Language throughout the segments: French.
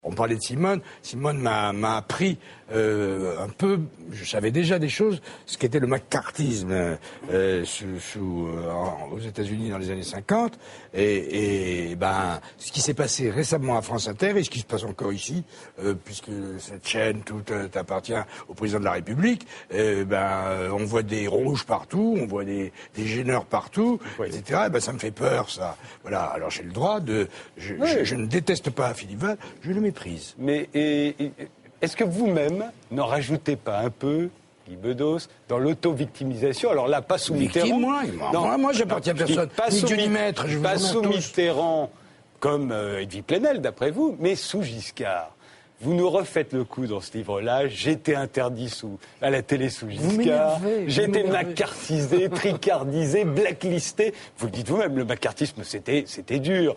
On parlait de Simone. Simone m'a appris un peu. Je savais déjà des choses. Ce qu'était le macartisme aux États-Unis dans les années 50. Et ce qui s'est passé récemment à France Inter et ce qui se passe encore ici, puisque cette chaîne tout appartient au président de la République. On voit des rouges partout, on voit des gêneurs partout, etc. Ça me fait peur, ça. Voilà. Alors j'ai le droit de. Je ne déteste pas Philippe Val, je le méprise. Mais est-ce que vous-même n'en rajoutez pas un peu, Guy Bedos, dans l'auto-victimisation? Alors là, pas sous Mitterrand. Moi, j'appartiens à personne. Pas sous Mitterrand, comme Edwy Plenel, d'après vous, mais sous Giscard. Vous nous refaites le coup dans ce livre-là. J'étais interdit à la télé sous Giscard. J'étais macartisé, tricardisé, blacklisté. Vous le dites vous-même, le macartisme, c'était dur.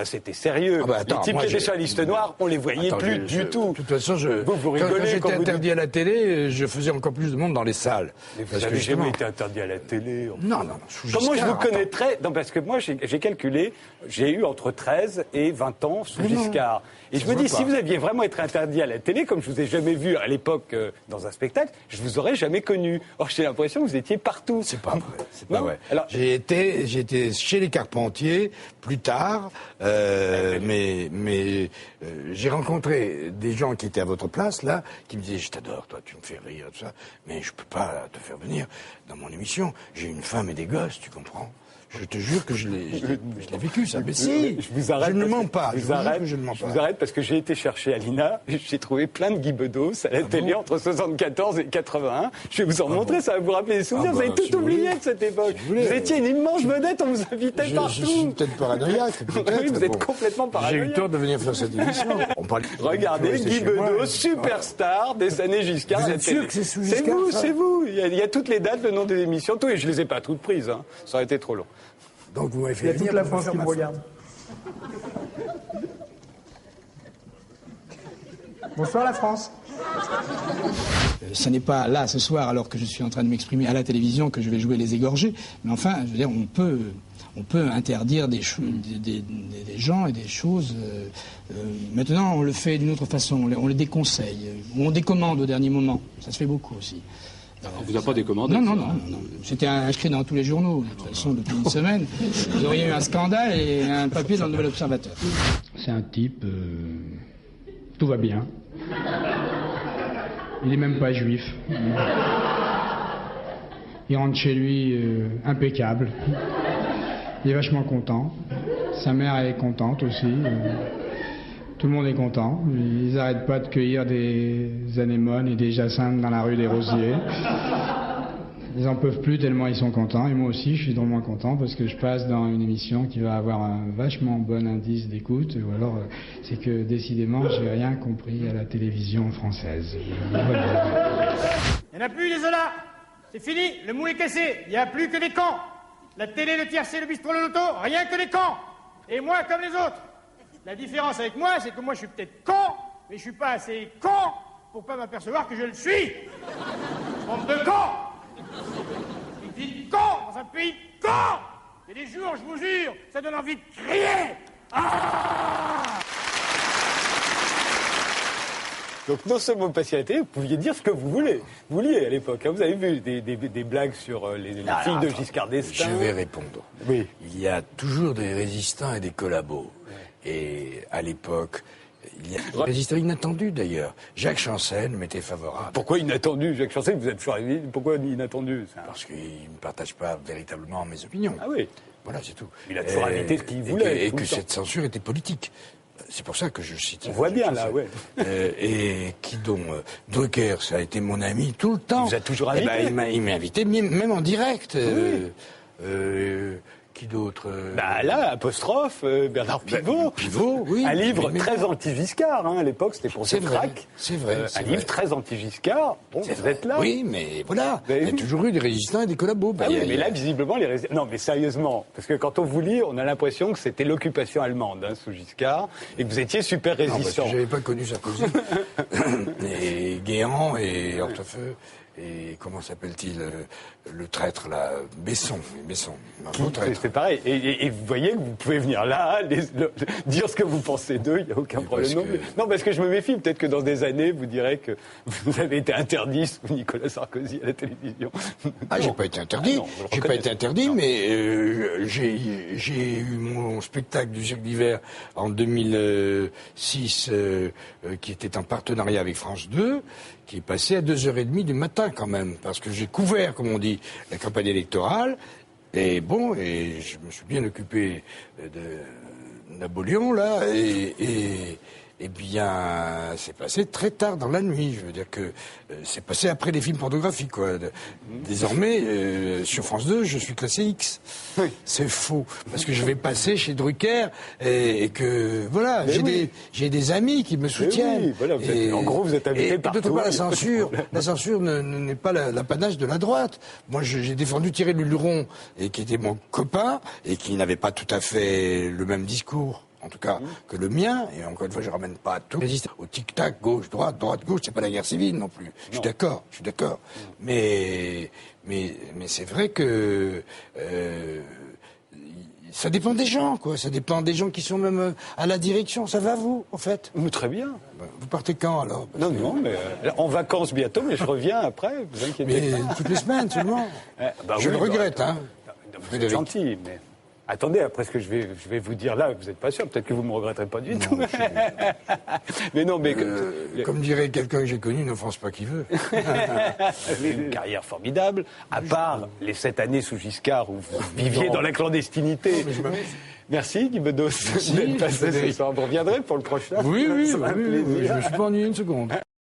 C'était sérieux. Les types qui étaient sur la liste noire, on les voyait plus du tout. De toute façon, vous rigolez quand j'étais interdit à la télé, je faisais encore plus de monde dans les salles. Mais vous n'avez jamais été interdit à la télé. Non, sous Giscard. Comment je vous connaîtrais? Non, parce que moi, j'ai calculé, j'ai eu entre 13 et 20 ans sous Giscard. Et je me dis, si vous aviez vraiment été interdit à la télé, comme je vous ai jamais vu à l'époque dans un spectacle, je vous aurais jamais connu. Or, j'ai l'impression que vous étiez partout. C'est pas vrai. Alors, j'ai été chez les Carpentiers plus tard, mais j'ai rencontré des gens qui étaient à votre place là, qui me disaient je t'adore, toi, tu me fais rire, tout ça, mais je peux pas te faire venir dans mon émission. J'ai une femme et des gosses, tu comprends? Je te jure que je l'ai vécu, ça. Mais si, je ne mens pas. Je vous arrête parce que j'ai été chercher à l'INA, j'ai trouvé plein de Guy Bedos à la télé entre 74 et 81. Je vais vous en montrer, ça va vous rappeler des souvenirs. Vous avez tout oublié de cette époque. Vous étiez une immense vedette, on vous invitait partout. Je suis peut-être paranoïaque. Oui, vous êtes complètement paranoïaque. J'ai eu le tort de venir faire cette émission. Regardez, Guy Bedos, superstar des années Giscard. Vous êtes sûr que c'est sous Giscard? C'est vous. Il y a toutes les dates, le nom des émissions, tout, et je les ai pas toutes prises. Ça aurait été trop long. Donc vous m'avez fait il y a toute la France qui me regarde. Bonsoir la France. Ce n'est pas là, ce soir, alors que je suis en train de m'exprimer à la télévision, que je vais jouer les égorgés. Mais enfin, je veux dire, on peut interdire des gens et des choses. Maintenant, on le fait d'une autre façon. On les déconseille. Ou on décommande au dernier moment. Ça se fait beaucoup aussi. On vous a pas décommandé? Non. C'était inscrit dans tous les journaux. De toute façon, depuis une semaine, vous auriez eu un scandale et un papier dans le Nouvel Observateur. C'est un type... tout va bien. Il est même pas juif. Il rentre chez lui impeccable. Il est vachement content. Sa mère est contente aussi. Tout le monde est content. Ils n'arrêtent pas de cueillir des anémones et des jacinthes dans la rue des Rosiers. Ils en peuvent plus tellement ils sont contents. Et moi aussi, je suis drôlement content parce que je passe dans une émission qui va avoir un vachement bon indice d'écoute. Ou alors, c'est que décidément, j'ai rien compris à la télévision française. Voilà. Il n'y en a plus, les Zola. C'est fini, le mou est cassé. Il n'y a plus que des camps. La télé, le tiercé, le bistrot, le loto, rien que des camps. Et moi, comme les autres. La différence avec moi, c'est que moi, je suis peut-être con, mais je suis pas assez con pour pas m'apercevoir que je le suis. Bande de cons. Une ville de cons dans un pays de cons. Il y a des jours, je vous jure, ça donne envie de crier. Ah! Donc non seulement vous passiez à la télé, vous pouviez dire ce que vous voulez. Vous vouliez à l'époque. Vous avez vu des blagues sur les filles de Giscard d'Estaing. Je vais répondre. Oui. Il y a toujours des résistants et des collabos. Et à l'époque, il y a des résistants inattendus d'ailleurs. Jacques Chancel m'était favorable. Pourquoi inattendu, Jacques Chancel? Vous êtes toujours arrivé. Pourquoi inattendu? Parce qu'il ne partage pas véritablement mes opinions. Ah oui. Voilà, c'est tout. Il a toujours invité ce qu'il voulait. Et que cette censure était politique. C'est pour ça que je cite. On voit bien là, ouais. Et qui donc Drucker, ça a été mon ami tout le temps. Il vous a toujours invité. Il m'a invité même en direct. Oui. Qui d'autre là, apostrophe, Bernard Pivot. Pivot, oui. Un livre très anti-Giscard, à l'époque, c'était pour cette traque. C'est vrai. Un livre très anti-Giscard. Bon, vous êtes là. Oui, mais voilà. Il y a toujours eu des résistants et des collabos. Mais là, visiblement, les résistants. Non, mais sérieusement, parce que quand on vous lit, on a l'impression que c'était l'occupation allemande, sous Giscard, et que vous étiez super résistant. Non, parce que j'avais pas connu Sarkozy. Et Guéant et Hortefeux. comment s'appelle-t-il, le traître là, Besson, un beau traître. C'est pareil. Et vous voyez que vous pouvez venir là, dire ce que vous pensez d'eux, il n'y a aucun problème. Non, parce que je me méfie. Peut-être que dans des années, vous direz que vous avez été interdit sous Nicolas Sarkozy à la télévision. Ah, j'ai pas été interdit. J'ai pas été interdit, mais j'ai eu mon spectacle du Cirque d'hiver en 2006, qui était en partenariat avec France 2, qui est passé à 2h30 du matin quand même, parce que j'ai couvert, comme on dit, la campagne électorale, et je me suis bien occupé de Napoléon, là, et bien, c'est passé très tard dans la nuit. Je veux dire que c'est passé après les films pornographiques, quoi. Désormais, sur France 2, je suis classé X. Oui. C'est faux. Parce que je vais passer chez Drucker et que, voilà, j'ai des amis qui me soutiennent. Oui, voilà, en gros, vous êtes invité partout. D'autre part, la censure n'est pas l'apanage de la droite. Moi, j'ai défendu Thierry Luron, qui était mon copain, et qui n'avait pas tout à fait le même discours. En tout cas, que le mien, et encore une fois, je ramène pas tout au tic-tac, gauche-droite, droite-gauche, c'est pas la guerre civile non plus. Je suis d'accord. Mais c'est vrai que ça dépend des gens, quoi. Ça dépend des gens qui sont même à la direction. Ça va, vous, en fait? Très bien. Vous partez quand, alors? Non, mais en vacances bientôt, mais je reviens après, vous inquiétez pas. Toutes les semaines, seulement. Je le regrette, hein. Vous êtes gentil, mais... Attendez, après ce que je vais vous dire là, vous n'êtes pas sûr, peut-être que vous ne me regretterez pas du tout. Mais non, mais... Comme dirait quelqu'un que j'ai connu, n'offense pas qui veut. Une carrière formidable, à part les 7 années sous Giscard où vous viviez dans la clandestinité. Merci Guy Bedos d'être passé ce soir. Vous reviendrez pour le prochain? Oui, je ne me suis pas ennuyé une seconde.